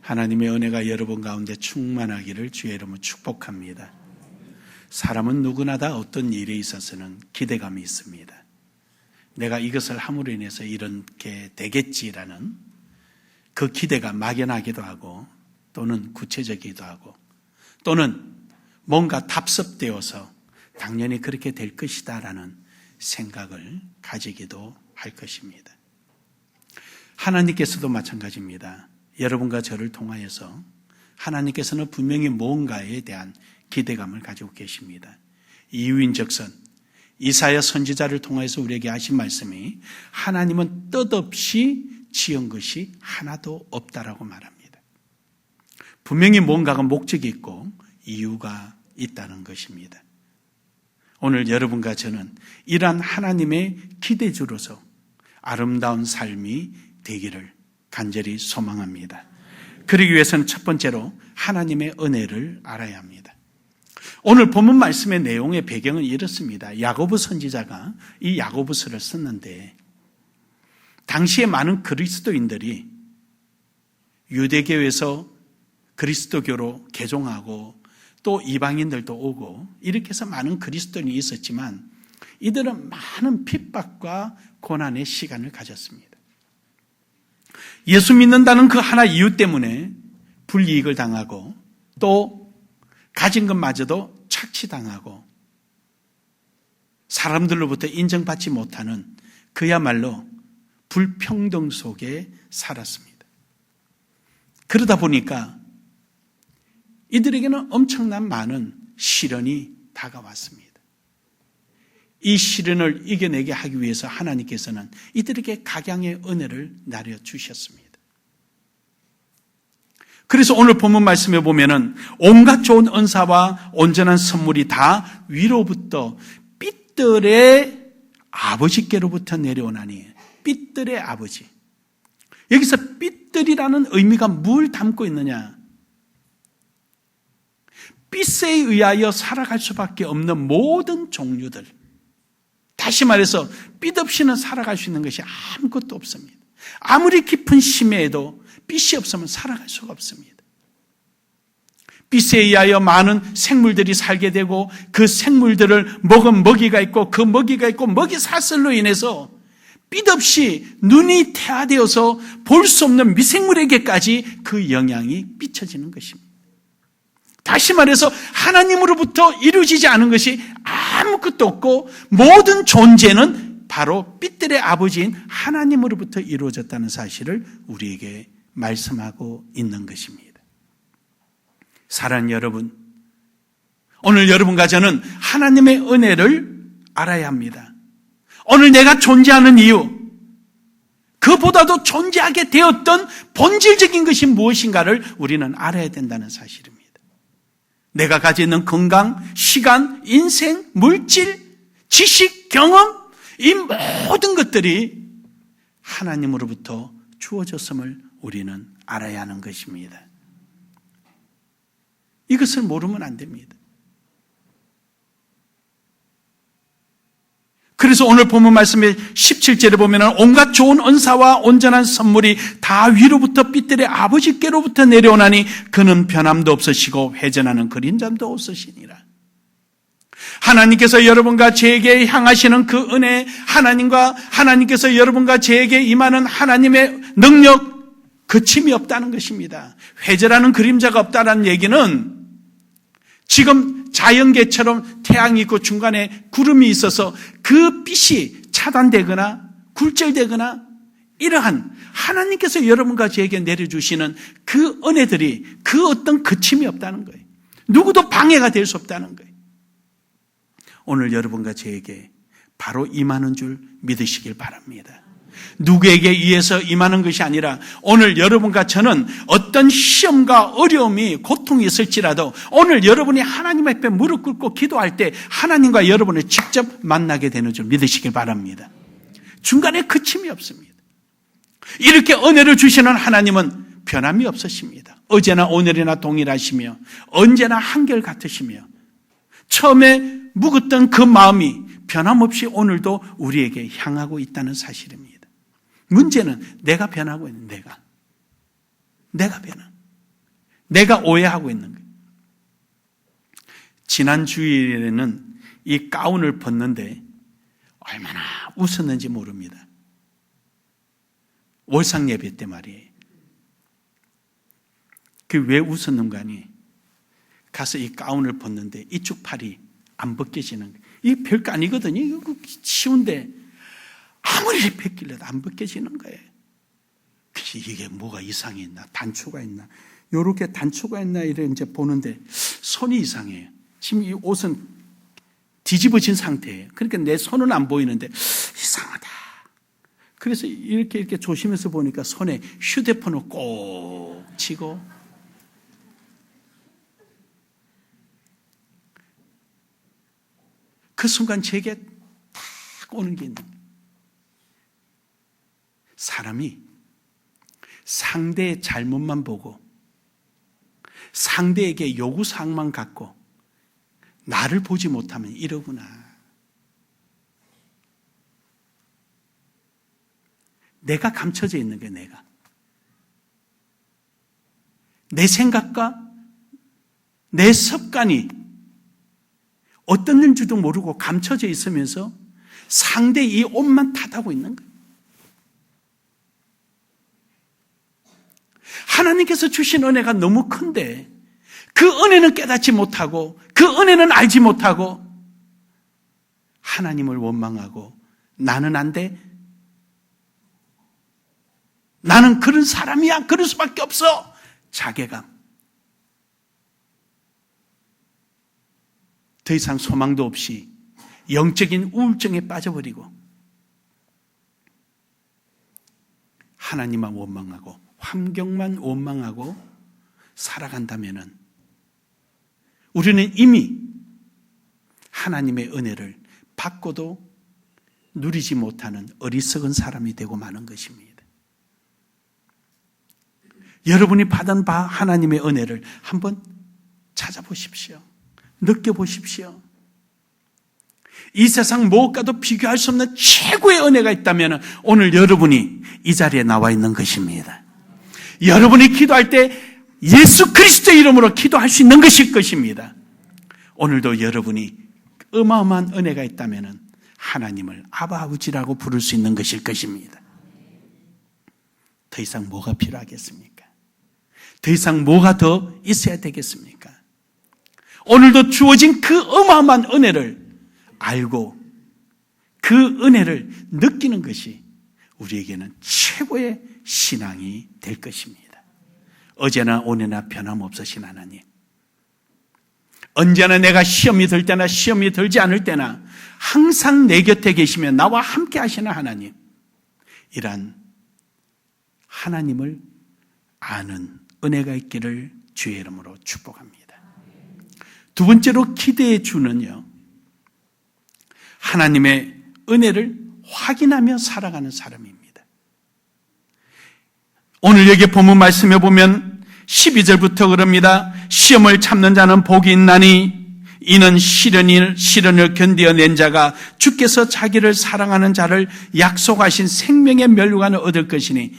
하나님의 은혜가 여러분 가운데 충만하기를 주의 이름으로 축복합니다. 사람은 누구나 다 어떤 일에 있어서는 기대감이 있습니다. 내가 이것을 함으로 인해서 이렇게 되겠지라는 그 기대가 막연하기도 하고 또는 구체적이기도 하고 또는 뭔가 답습되어서 당연히 그렇게 될 것이다라는 생각을 가지기도 할 것입니다. 하나님께서도 마찬가지입니다. 여러분과 저를 통하여서 하나님께서는 분명히 무언가에 대한 기대감을 가지고 계십니다. 이유인즉슨 이사야 선지자를 통해서 우리에게 하신 말씀이 하나님은 뜻없이 지은 것이 하나도 없다라고 말합니다. 분명히 뭔가가 목적이 있고 이유가 있다는 것입니다. 오늘 여러분과 저는 이러한 하나님의 기대주로서 아름다운 삶이 되기를 간절히 소망합니다. 그러기 위해서는 첫 번째로 하나님의 은혜를 알아야 합니다. 오늘 본문 말씀의 내용의 배경은 이렇습니다. 야고보 선지자가 이 야고보서를 썼는데 당시에 많은 그리스도인들이 유대교에서 그리스도교로 개종하고 또 이방인들도 오고 이렇게 해서 많은 그리스도인이 있었지만 이들은 많은 핍박과 고난의 시간을 가졌습니다. 예수 믿는다는 그 하나 이유 때문에 불이익을 당하고 또 가진 것마저도 착취당하고 사람들로부터 인정받지 못하는 그야말로 불평등 속에 살았습니다. 그러다 보니까 이들에게는 엄청난 많은 시련이 다가왔습니다. 이 시련을 이겨내게 하기 위해서 하나님께서는 이들에게 각양의 은혜를 내려주셨습니다. 그래서 오늘 본문 말씀에 보면은 온갖 좋은 은사와 온전한 선물이 다 위로부터 삐들의 아버지께로부터 내려오나니, 삐들의 아버지. 여기서 삐들이라는 의미가 뭘 담고 있느냐? 삐세에 의하여 살아갈 수밖에 없는 모든 종류들. 다시 말해서 삐 없이는 살아갈 수 있는 것이 아무것도 없습니다. 아무리 깊은 심해에도 삐이 없으면 살아갈 수가 없습니다. 삐에 의하여 많은 생물들이 살게 되고 그 생물들을 먹은 먹이가 있고 그 먹이가 있고 먹이 사슬로 인해서 삐 없이 눈이 태화되어서 볼 수 없는 미생물에게까지 그 영향이 비춰지는 것입니다. 다시 말해서 하나님으로부터 이루어지지 않은 것이 아무것도 없고 모든 존재는 바로 삐들의 아버지인 하나님으로부터 이루어졌다는 사실을 우리에게 말씀하고 있는 것입니다. 사랑하는 여러분, 오늘 여러분과 저는 하나님의 은혜를 알아야 합니다. 오늘 내가 존재하는 이유, 그보다도 존재하게 되었던 본질적인 것이 무엇인가를 우리는 알아야 된다는 사실입니다. 내가 가지고 있는 건강, 시간, 인생, 물질, 지식, 경험, 이 모든 것들이 하나님으로부터 주어졌음을 우리는 알아야 하는 것입니다. 이것을 모르면 안 됩니다. 그래서 오늘 본문 말씀의 17절에 보면 온갖 좋은 은사와 온전한 선물이 다 위로부터 삐들의 아버지께로부터 내려오나니 그는 변함도 없으시고 회전하는 그림자도 없으시니라. 하나님께서 여러분과 저에게 향하시는 그 은혜, 하나님께서 여러분과 저에게 임하는 하나님의 능력, 그침이 없다는 것입니다. 회전하는 그림자가 없다는 얘기는 지금 자연계처럼 태양이 있고 중간에 구름이 있어서 그 빛이 차단되거나 굴절되거나 이러한 하나님께서 여러분과 저에게 내려주시는 그 은혜들이 그 어떤 그침이 없다는 거예요. 누구도 방해가 될 수 없다는 거예요. 오늘 여러분과 저에게 바로 임하는 줄 믿으시길 바랍니다. 누구에게 의해서 임하는 것이 아니라 오늘 여러분과 저는 어떤 시험과 어려움이 고통이 있을지라도 오늘 여러분이 하나님 앞에 무릎 꿇고 기도할 때 하나님과 여러분을 직접 만나게 되는 줄 믿으시길 바랍니다. 중간에 그침이 없습니다. 이렇게 은혜를 주시는 하나님은 변함이 없으십니다. 어제나 오늘이나 동일하시며 언제나 한결같으시며 처음에 묵었던 그 마음이 변함없이 오늘도 우리에게 향하고 있다는 사실입니다. 문제는 내가 변하고 있는 내가 변함. 내가 오해하고 있는 거예요. 지난 주일에는 이 가운을 벗는데 얼마나 웃었는지 모릅니다. 월상 예배 때 말이에요. 그 왜 웃었는가 하니 가서 이 가운을 벗는데 이쪽 팔이 안 벗겨지는 거예요. 이게 별거 아니거든요. 이거 쉬운데 아무리 벗길래도 안 벗겨지는 거예요. 이게 뭐가 이상이 있나? 단초가 있나? 요렇게 단초가 있나? 이래 이제 보는데 손이 이상해요. 지금 이 옷은 뒤집어진 상태예요. 그러니까 내 손은 안 보이는데 이상하다. 그래서 이렇게 조심해서 보니까 손에 휴대폰을 꼭 쥐고 그 순간 제게 딱 오는 게 있는 거예요. 사람이 상대의 잘못만 보고 상대에게 요구사항만 갖고 나를 보지 못하면 이러구나. 내가 감춰져 있는 게 내가. 내 생각과 내 습관이 어떤 줄도 모르고 감춰져 있으면서 상대의 이 옷만 탓하고 있는 거예요. 하나님께서 주신 은혜가 너무 큰데 그 은혜는 깨닫지 못하고 그 은혜는 알지 못하고 하나님을 원망하고 나는 안 돼. 나는 그런 사람이야. 그럴 수밖에 없어. 자괴감. 더 이상 소망도 없이 영적인 우울증에 빠져버리고 하나님만 원망하고 환경만 원망하고 살아간다면 우리는 이미 하나님의 은혜를 받고도 누리지 못하는 어리석은 사람이 되고 마는 것입니다. 여러분이 받은 바 하나님의 은혜를 한번 찾아보십시오. 느껴보십시오. 이 세상 무엇과도 비교할 수 없는 최고의 은혜가 있다면 오늘 여러분이 이 자리에 나와 있는 것입니다. 여러분이 기도할 때 예수 그리스도의 이름으로 기도할 수 있는 것일 것입니다. 오늘도 여러분이 어마어마한 은혜가 있다면 하나님을 아바 아버지라고 부를 수 있는 것일 것입니다. 더 이상 뭐가 필요하겠습니까? 더 이상 뭐가 더 있어야 되겠습니까? 오늘도 주어진 그 어마어마한 은혜를 알고 그 은혜를 느끼는 것이 우리에게는 최고의 신앙이 될 것입니다. 어제나 오늘나 변함없으신 하나님, 언제나 내가 시험이 들 때나 시험이 들지 않을 때나 항상 내 곁에 계시며 나와 함께 하시는 하나님, 이란 하나님을 아는 은혜가 있기를 주의 이름으로 축복합니다. 두 번째로 기대의 주는요, 하나님의 은혜를 확인하며 살아가는 사람입니다. 오늘 여기 본문 말씀에 보면 12절부터 그럽니다. 시험을 참는 자는 복이 있나니 이는 시련을 견디어낸 자가 주께서 자기를 사랑하는 자를 약속하신 생명의 멸류관을 얻을 것이니,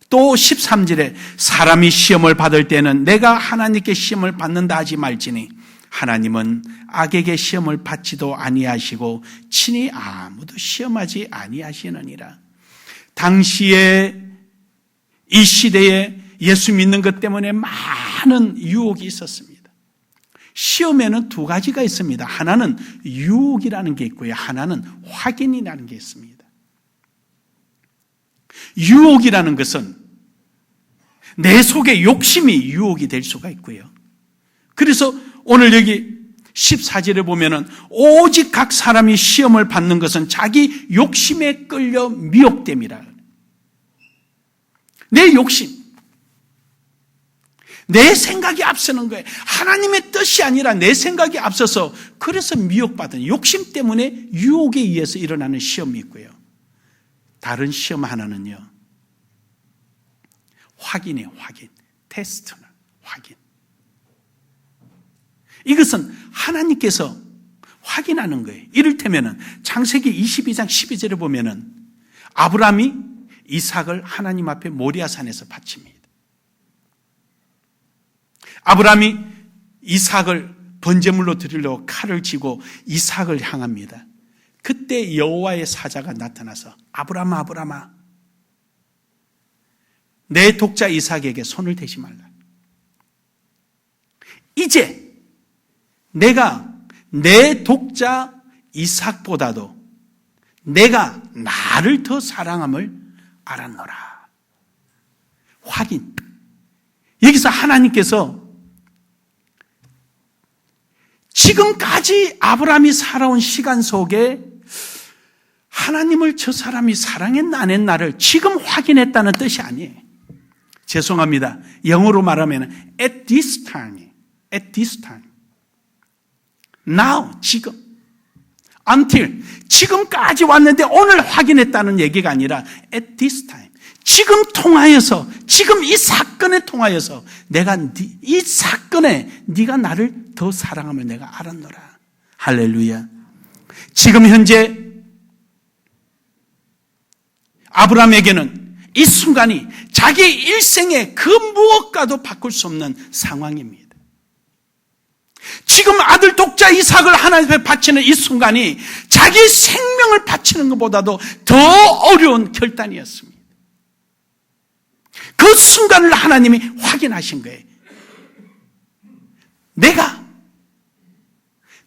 또 13절에 사람이 시험을 받을 때는 내가 하나님께 시험을 받는다 하지 말지니 하나님은 악에게 시험을 받지도 아니하시고 친히 아무도 시험하지 아니하시느니라. 당시에 이 시대에 예수 믿는 것 때문에 많은 유혹이 있었습니다. 시험에는 두 가지가 있습니다. 하나는 유혹이라는 게 있고요, 하나는 확인이라는 게 있습니다. 유혹이라는 것은 내 속에 욕심이 유혹이 될 수가 있고요. 그래서 오늘 여기 14절에 보면은 오직 각 사람이 시험을 받는 것은 자기 욕심에 끌려 미혹됨이라. 내 욕심, 내 생각이 앞서는 거예요. 하나님의 뜻이 아니라 내 생각이 앞서서, 그래서 미혹받은 욕심 때문에 유혹에 의해서 일어나는 시험이 있고요. 다른 시험 하나는요, 확인이에요. 확인. 테스트는 확인. 이것은 하나님께서 확인하는 거예요. 이를테면은 창세기 22장 12절에 보면은 아브라함이 이삭을 하나님 앞에 모리아산에서 바칩니다. 아브라함이 이삭을 번제물로 드리려고 칼을 쥐고 이삭을 향합니다. 그때 여호와의 사자가 나타나서 아브라함아, 아브라함아, 내 독자 이삭에게 손을 대지 말라. 이제 내가 내 독자 이삭보다도 내가 나를 더 사랑함을 알았노라. 확인. 여기서 하나님께서 지금까지 아브라함이 살아온 시간 속에 하나님을 저 사람이 사랑했나 안 했나를 지금 확인했다는 뜻이 아니에요. 죄송합니다. 영어로 말하면 at this time, now, 지금, until, 지금까지 왔는데 오늘 확인했다는 얘기가 아니라 at this time, 지금 통하여서, 지금 이 사건에 통하여서 내가 이 사건에 네가 나를 더 사랑함을 내가 알았노라. 할렐루야. 지금 현재 아브라함에게는 이 순간이 자기 일생의 그 무엇과도 바꿀 수 없는 상황입니다. 지금 아들 독자 이삭을 하나님 앞에 바치는 이 순간이 자기 생명을 바치는 것보다도 더 어려운 결단이었습니다. 그 순간을 하나님이 확인하신 거예요. 내가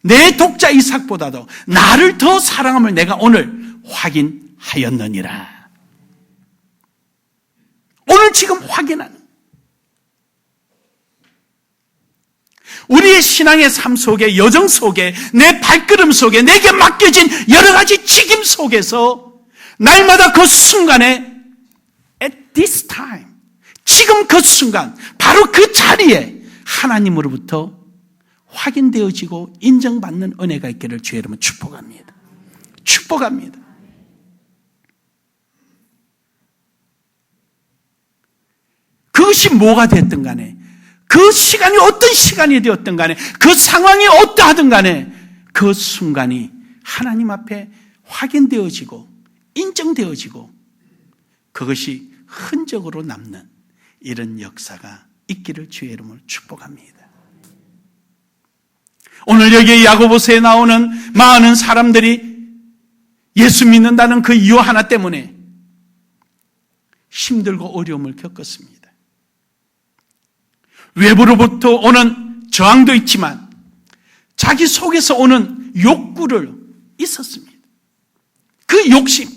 내 독자 이삭보다도 나를 더 사랑함을 내가 오늘 확인하였느니라. 오늘 지금 확인하는 우리의 신앙의 삶 속에, 여정 속에, 내 발걸음 속에, 내게 맡겨진 여러 가지 책임 속에서 날마다 그 순간에 at this time, 지금 그 순간, 바로 그 자리에 하나님으로부터 확인되어지고 인정받는 은혜가 있기를 주의 이름으로 축복합니다. 축복합니다. 그것이 뭐가 됐든 간에, 그 시간이 어떤 시간이 되었든 간에, 그 상황이 어떠하든 간에 그 순간이 하나님 앞에 확인되어지고 인정되어지고 그것이 흔적으로 남는 이런 역사가 있기를 주의 이름으로 축복합니다. 오늘 여기 야고보서에 나오는 많은 사람들이 예수 믿는다는 그 이유 하나 때문에 힘들고 어려움을 겪었습니다. 외부로부터 오는 저항도 있지만 자기 속에서 오는 욕구를 있었습니다. 그 욕심,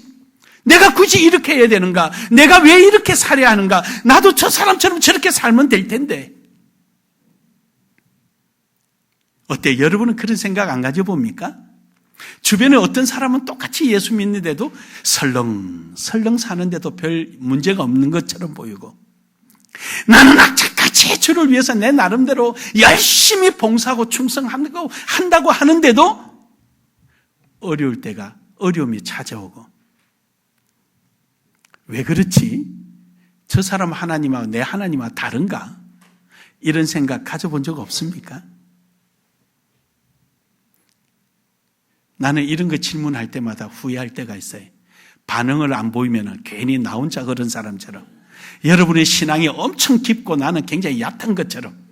내가 굳이 이렇게 해야 되는가? 내가 왜 이렇게 살아야 하는가? 나도 저 사람처럼 저렇게 살면 될 텐데. 어때? 여러분은 그런 생각 안 가져봅니까? 주변에 어떤 사람은 똑같이 예수 믿는데도 설렁설렁 사는데도 별 문제가 없는 것처럼 보이고, 나는 악착같이 주를 위해서 내 나름대로 열심히 봉사하고 충성한다고 하는데도 어려울 때가 어려움이 찾아오고, 왜 그렇지? 저 사람 하나님하고 내 하나님하고 다른가? 이런 생각 가져본 적 없습니까? 나는 이런 거 질문할 때마다 후회할 때가 있어요. 반응을 안 보이면 괜히 나 혼자 그런 사람처럼, 여러분의 신앙이 엄청 깊고 나는 굉장히 얕은 것처럼.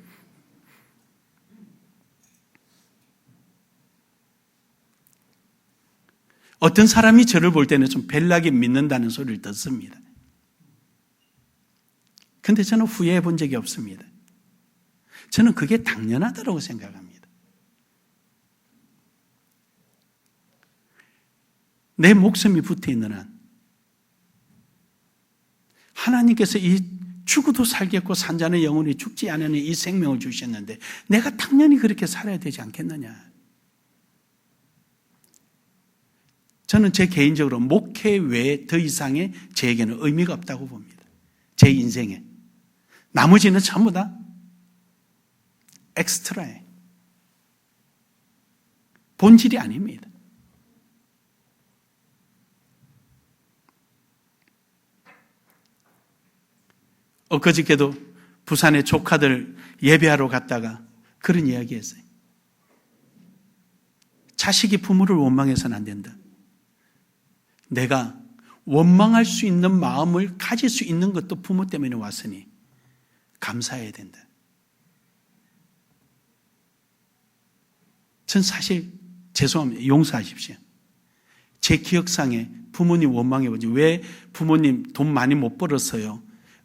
어떤 사람이 저를 볼 때는 좀 벨나게 믿는다는 소리를 듣습니다. 그런데 저는 후회해 본 적이 없습니다. 저는 그게 당연하다고 생각합니다. 내 목숨이 붙어 있는 한 하나님께서 이 죽어도 살겠고 산자는 영원히 죽지 않으니 이 생명을 주셨는데 내가 당연히 그렇게 살아야 되지 않겠느냐. 저는 제 개인적으로 목회 외에 더 이상의 저에게는 의미가 없다고 봅니다. 제 인생에. 나머지는 전부 다 엑스트라에 본질이 아닙니다. 엊그저께도 부산에 조카들 예배하러 갔다가 그런 이야기 했어요. 자식이 부모를 원망해서는 안 된다. 내가 원망할 수 있는 마음을 가질 수 있는 것도 부모 때문에 왔으니 감사해야 된다. 전 사실 죄송합니다. 용서하십시오. 제 기억상에 부모님 원망해보지. 왜 부모님 돈 많이 못 벌었어요?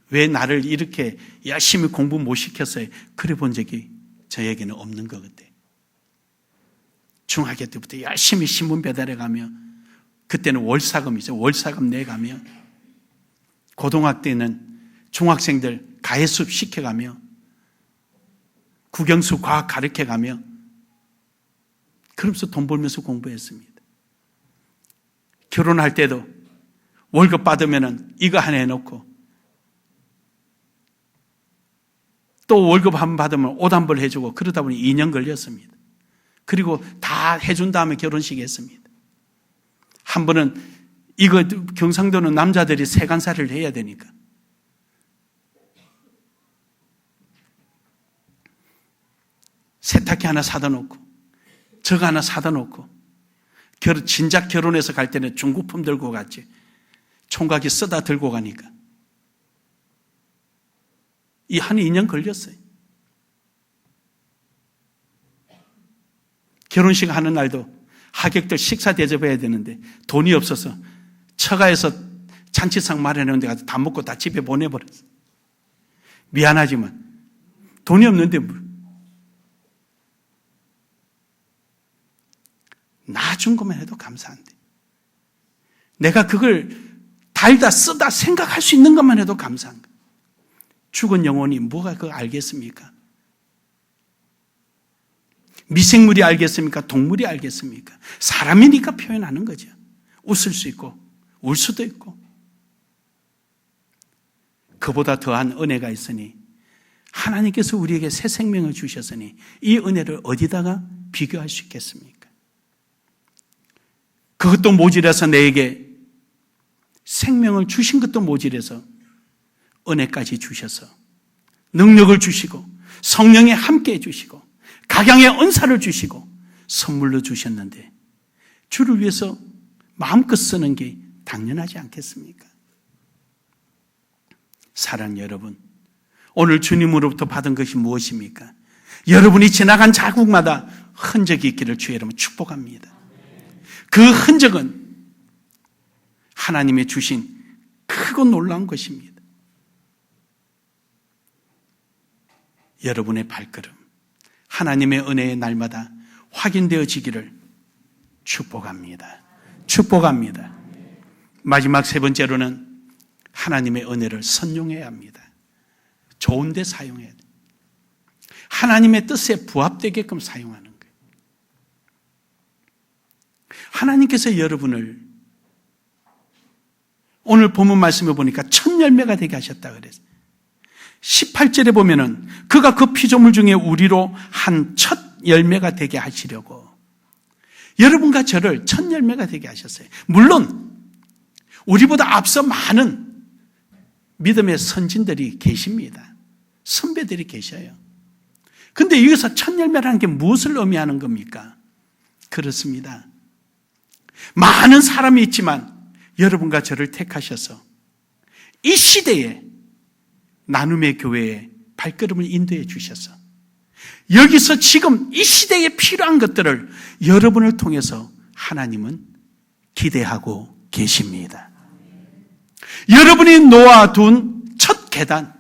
왜 나를 이렇게 열심히 공부 못 시켰어요? 그래 본 적이 저에게는 없는 것 같아요. 중학교 때부터 열심히 신문 배달해가며, 그때는 월사금이죠. 월사금 내가며, 고등학교 때는 중학생들 가해수업 시켜가며, 국영수 과학 가르쳐가며, 그러면서 돈 벌면서 공부했습니다. 결혼할 때도 월급 받으면 이거 하나 해놓고, 또 월급 한 번 받으면 옷 한 벌 해주고, 그러다 보니 2년 걸렸습니다. 그리고 다 해준 다음에 결혼식 했습니다. 한 번은 이거 경상도는 남자들이 세간살을 해야 되니까 세탁기 하나 사다 놓고 저거 하나 사다 놓고, 진작 결혼해서 갈 때는 중고품 들고 갔지. 총각이 쓰다 들고 가니까 이 한 2년 걸렸어요. 결혼식 하는 날도 하객들 식사 대접해야 되는데 돈이 없어서 처가에서 잔치상 마련했는데 가서 다 먹고 다 집에 보내버렸어. 미안하지만 돈이 없는데 나 준 것만 해도 감사한데, 내가 그걸 달다 쓰다 생각할 수 있는 것만 해도 감사한 거예요. 죽은 영혼이 뭐가 그거 알겠습니까? 미생물이 알겠습니까? 동물이 알겠습니까? 사람이니까 표현하는 거죠. 웃을 수 있고 울 수도 있고. 그보다 더한 은혜가 있으니, 하나님께서 우리에게 새 생명을 주셨으니 이 은혜를 어디다가 비교할 수 있겠습니까? 그것도 모자라서 내게 생명을 주신 것도 모자라서 은혜까지 주셔서 능력을 주시고 성령에 함께 해주시고 각양의 은사를 주시고 선물로 주셨는데, 주를 위해서 마음껏 쓰는 게 당연하지 않겠습니까? 사랑 여러분, 오늘 주님으로부터 받은 것이 무엇입니까? 여러분이 지나간 자국마다 흔적이 있기를 주의 이름으로 축복합니다. 그 흔적은 하나님의 주신 크고 놀라운 것입니다. 여러분의 발걸음, 하나님의 은혜의 날마다 확인되어지기를 축복합니다. 축복합니다. 마지막 세 번째로는 하나님의 은혜를 선용해야 합니다. 좋은 데 사용해야 돼요. 하나님의 뜻에 부합되게끔 사용하는 거예요. 하나님께서 여러분을 오늘 본문 말씀에 보니까 첫 열매가 되게 하셨다 그랬어요. 18절에 보면은 그가 그 피조물 중에 우리로 한 첫 열매가 되게 하시려고 여러분과 저를 첫 열매가 되게 하셨어요. 물론 우리보다 앞서 많은 믿음의 선진들이 계십니다. 선배들이 계셔요. 근데 여기서 첫 열매라는 게 무엇을 의미하는 겁니까? 그렇습니다. 많은 사람이 있지만 여러분과 저를 택하셔서 이 시대에 나눔의 교회에 발걸음을 인도해 주셔서 여기서 지금 이 시대에 필요한 것들을 여러분을 통해서 하나님은 기대하고 계십니다. 여러분이 놓아둔 첫 계단,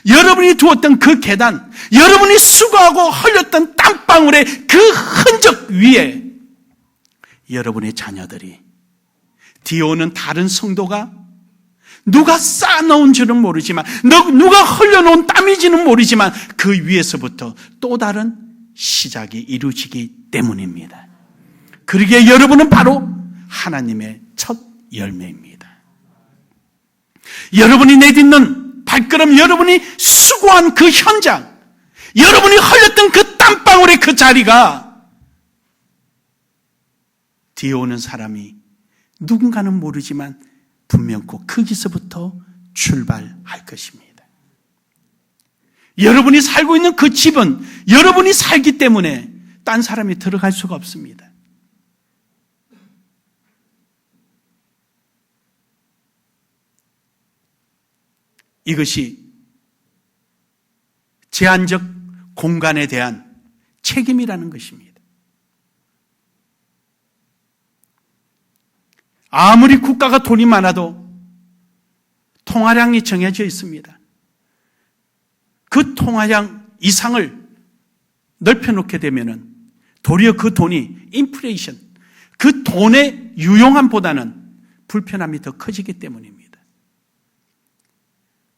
여러분이 두었던 그 계단, 여러분이 수고하고 흘렸던 땀방울의 그 흔적 위에 여러분의 자녀들이, 뒤에 오는 다른 성도가 누가 쌓아놓은 줄은 모르지만, 누가 흘려놓은 땀인지는 모르지만 그 위에서부터 또 다른 시작이 이루어지기 때문입니다. 그러기에 여러분은 바로 하나님의 첫 열매입니다. 여러분이 내딛는 발걸음, 여러분이 수고한 그 현장, 여러분이 흘렸던 그 땀방울의 그 자리가 뒤에 오는 사람이 누군가는 모르지만 분명 꼭 거기서부터 출발할 것입니다. 여러분이 살고 있는 그 집은 여러분이 살기 때문에 딴 사람이 들어갈 수가 없습니다. 이것이 제한적 공간에 대한 책임이라는 것입니다. 아무리 국가가 돈이 많아도 통화량이 정해져 있습니다. 그 통화량 이상을 넓혀놓게 되면은 도리어 그 돈이 인플레이션, 그 돈의 유용함보다는 불편함이 더 커지기 때문입니다.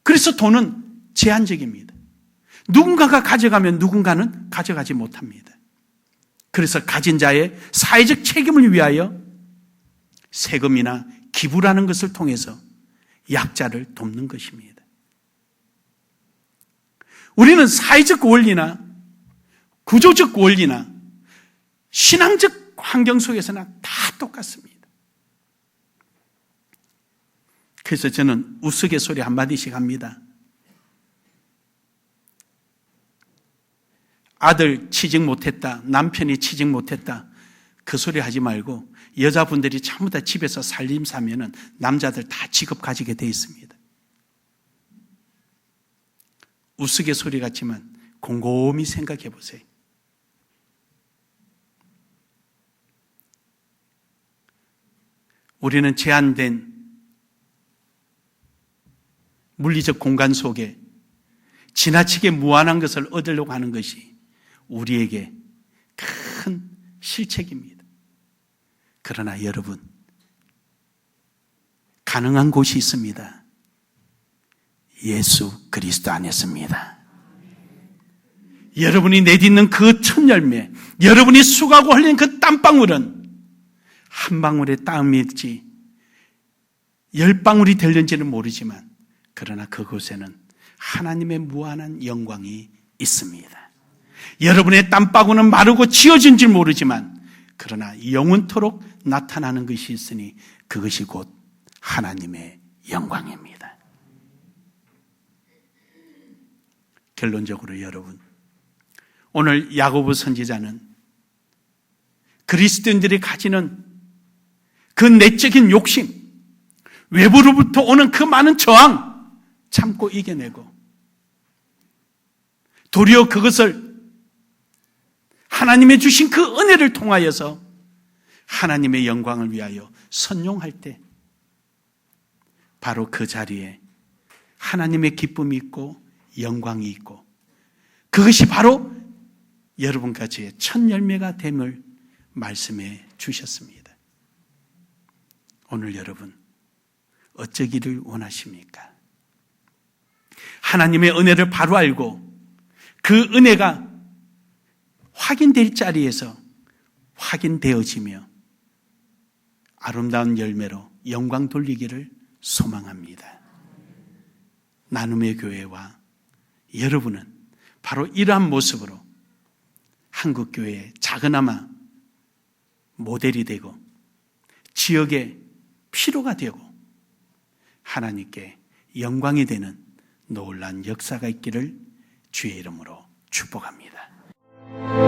그래서 돈은 제한적입니다. 누군가가 가져가면 누군가는 가져가지 못합니다. 그래서 가진 자의 사회적 책임을 위하여 세금이나 기부라는 것을 통해서 약자를 돕는 것입니다. 우리는 사회적 원리나 구조적 원리나 신앙적 환경 속에서는 다 똑같습니다. 그래서 저는 우스갯소리 한마디씩 합니다. 아들 취직 못했다, 남편이 취직 못했다, 그 소리 하지 말고 여자분들이 전부 다 집에서 살림 사면은 남자들 다 직업 가지게 돼 있습니다. 우스갯소리 같지만 곰곰이 생각해 보세요. 우리는 제한된 물리적 공간 속에 지나치게 무한한 것을 얻으려고 하는 것이 우리에게 큰 실책입니다. 그러나 여러분, 가능한 곳이 있습니다. 예수 그리스도 안에서입니다. 여러분이 내딛는 그 첫 열매, 여러분이 수고하고 흘린 그 땀방울은 한 방울의 땀일지 10방울이 될는지는 모르지만 그러나 그곳에는 하나님의 무한한 영광이 있습니다. 여러분의 땀방울은 마르고 지워진 줄 모르지만 그러나 영원토록 나타나는 것이 있으니 그것이 곧 하나님의 영광입니다. 결론적으로 여러분, 오늘 야고보 선지자는 그리스도인들이 가지는 그 내적인 욕심, 외부로부터 오는 그 많은 저항 참고 이겨내고 도리어 그것을 하나님의 주신 그 은혜를 통하여서 하나님의 영광을 위하여 선용할 때 바로 그 자리에 하나님의 기쁨이 있고 영광이 있고 그것이 바로 여러분까지의 첫 열매가 됨을 말씀해 주셨습니다. 오늘 여러분 어쩌기를 원하십니까? 하나님의 은혜를 바로 알고 그 은혜가 확인될 자리에서 확인되어지며 아름다운 열매로 영광 돌리기를 소망합니다. 나눔의 교회와 여러분은 바로 이러한 모습으로 한국교회의 작은아마 모델이 되고 지역의 필요가 되고 하나님께 영광이 되는 놀라운 역사가 있기를 주의 이름으로 축복합니다.